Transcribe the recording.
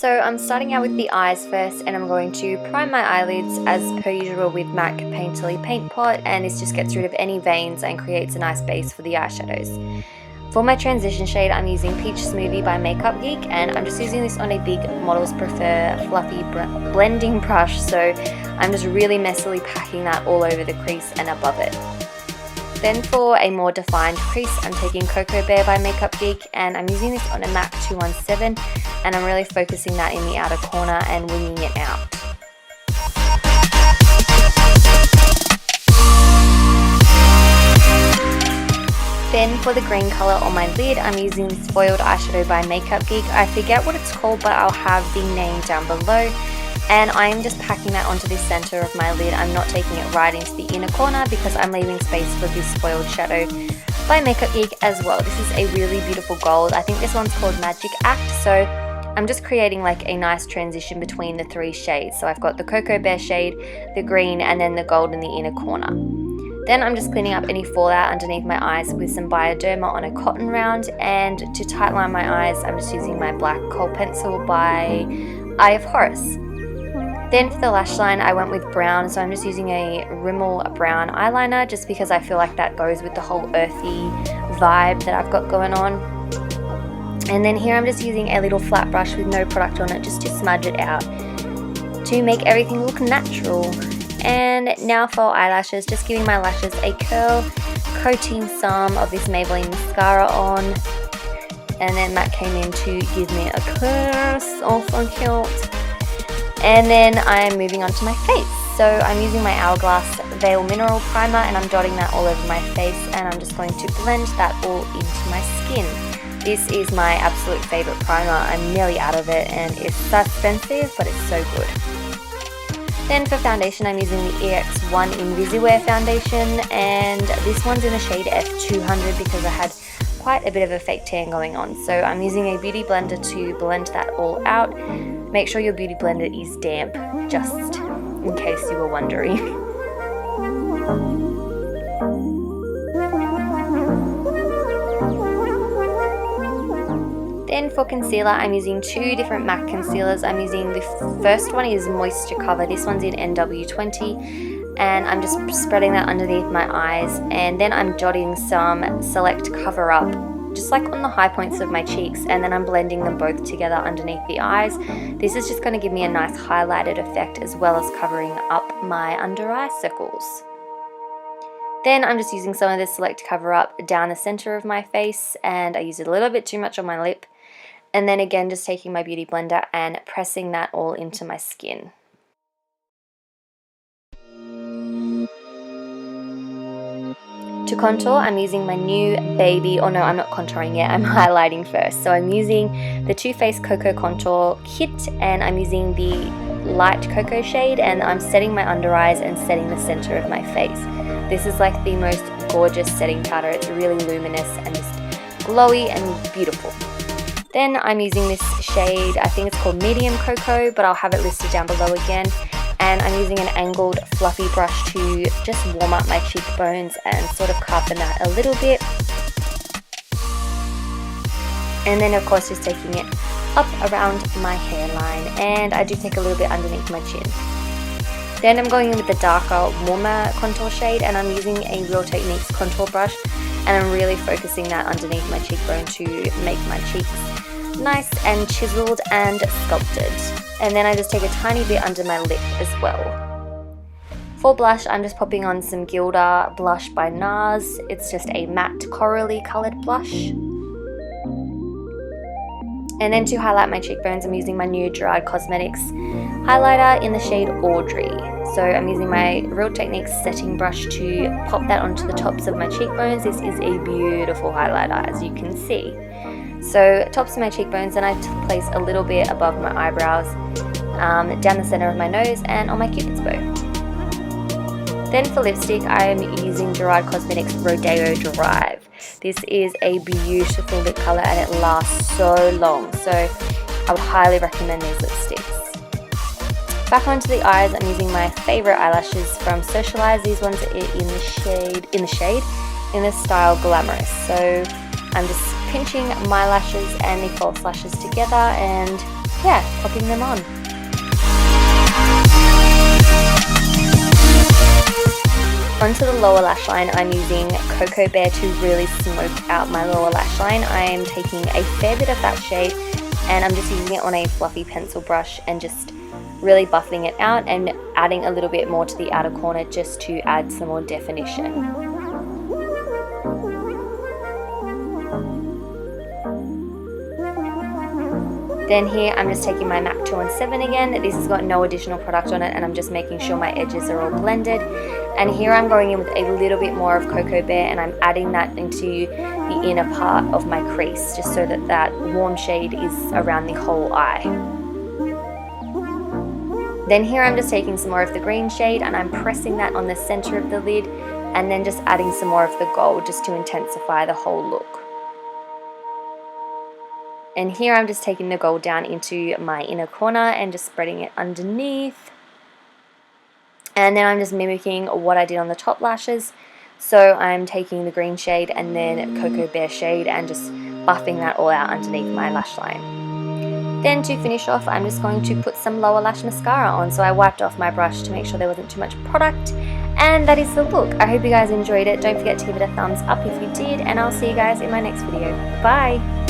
So I'm starting out with the eyes first, and I'm going to prime my eyelids as per usual with MAC Painterly Paint Pot, and this just gets rid of any veins and creates a nice base for the eyeshadows. For my transition shade, I'm using Peach Smoothie by Makeup Geek, and I'm just using this on a big Models Prefer fluffy blending brush, so I'm just really messily packing that all over the crease and above it. Then for a more defined crease, I'm taking Cocoa Bear by Makeup Geek, and I'm using this on a MAC 217, and I'm really focusing that in the outer corner and winging it out. Then for the green colour on my lid, I'm using this foiled eyeshadow by Makeup Geek. I forget what it's called, but I'll have the name down below. And I'm just packing that onto the center of my lid. I'm not taking it right into the inner corner because I'm leaving space for this foiled shadow by Makeup Geek as well. This is a really beautiful gold. I think this one's called Magic Act. So I'm just creating like a nice transition between the three shades. So I've got the Cocoa Bear shade, the green, and then the gold in the inner corner. Then I'm just cleaning up any fallout underneath my eyes with some Bioderma on a cotton round, and to tightline my eyes, I'm just using my black kohl pencil by Eye of Horus. Then for the lash line, I went with brown, so I'm just using a Rimmel brown eyeliner just because I feel like that goes with the whole earthy vibe that I've got going on. And then here I'm just using a little flat brush with no product on it just to smudge it out to make everything look natural. And now for eyelashes, just giving my lashes a curl, coating some of this Maybelline mascara on, and then Matt came in to give me a kiss, oh so cute. And then I'm moving on to my face. So I'm using my Hourglass Veil Mineral Primer, and I'm dotting that all over my face, and I'm just going to blend that all into my skin. This is my absolute favorite primer. I'm nearly out of it, and it's so expensive, but it's so good. Then for foundation, I'm using the EX1 Invisiwear foundation, and this one's in the shade F200 because I had quite a bit of a fake tan going on. So I'm using a beauty blender to blend that all out. Make sure your beauty blender is damp, just in case you were wondering. Then for concealer, I'm using two different MAC concealers. I'm using the first one is Moisture Cover. This one's in NW20, and I'm just spreading that underneath my eyes, and then I'm dotting some Select Cover Up just like on the high points of my cheeks, and then I'm blending them both together underneath the eyes. This is just going to give me a nice highlighted effect as well as covering up my under eye circles. Then I'm just using some of this Select Cover Up down the center of my face, and I use it a little bit too much on my lip. And then again, just taking my beauty blender and pressing that all into my skin. To contour, I'm using my new baby, oh no, I'm not contouring yet, I'm highlighting first. So I'm using the Too Faced Cocoa Contour Kit, and I'm using the light cocoa shade, and I'm setting my under eyes and setting the center of my face. This is like the most gorgeous setting powder. It's really luminous and just glowy and beautiful. Then I'm using this shade, I think it's called Medium Cocoa, but I'll have it listed down below again. And I'm using an angled fluffy brush to just warm up my cheekbones and sort of carven that a little bit. And then of course just taking it up around my hairline, and I do take a little bit underneath my chin. Then I'm going in with the darker, warmer contour shade, and I'm using a Real Techniques contour brush, and I'm really focusing that underneath my cheekbone to make my cheeks nice and chiseled and sculpted. And then I just take a tiny bit under my lip as well. For blush, I'm just popping on some Gilda blush by Nars. It's just a matte corally coloured blush. And then to highlight my cheekbones, I'm using my new Gerard Cosmetics highlighter in the shade Audrey. So I'm using my Real Techniques setting brush to pop that onto the tops of my cheekbones. This is a beautiful highlighter, as you can see. So tops of my cheekbones, and I place a little bit above my eyebrows, down the center of my nose, and on my cupid's bow. Then for lipstick, I am using Gerard Cosmetics Rodeo Drive. This is a beautiful lip color, and it lasts so long, so I would highly recommend these lipsticks. Back onto the eyes, I'm using my favorite eyelashes from Socialize. These ones are in the style Glamorous. So I'm just pinching my lashes and the false lashes together and yeah, popping them on. Onto the lower lash line, I'm using Cocoa Bear to really smoke out my lower lash line. I am taking a fair bit of that shade and I'm just using it on a fluffy pencil brush and just really buffing it out and adding a little bit more to the outer corner just to add some more definition. Then here I'm just taking my MAC 217 again. This has got no additional product on it and I'm just making sure my edges are all blended. And here I'm going in with a little bit more of Cocoa Bear and I'm adding that into the inner part of my crease just so that that warm shade is around the whole eye. Then here I'm just taking some more of the green shade and I'm pressing that on the center of the lid and then just adding some more of the gold just to intensify the whole look. And here I'm just taking the gold down into my inner corner and just spreading it underneath. And then I'm just mimicking what I did on the top lashes. So I'm taking the green shade and then Cocoa Bear shade and just buffing that all out underneath my lash line. Then to finish off, I'm just going to put some lower lash mascara on. So I wiped off my brush to make sure there wasn't too much product. And that is the look. I hope you guys enjoyed it. Don't forget to give it a thumbs up if you did. And I'll see you guys in my next video. Bye!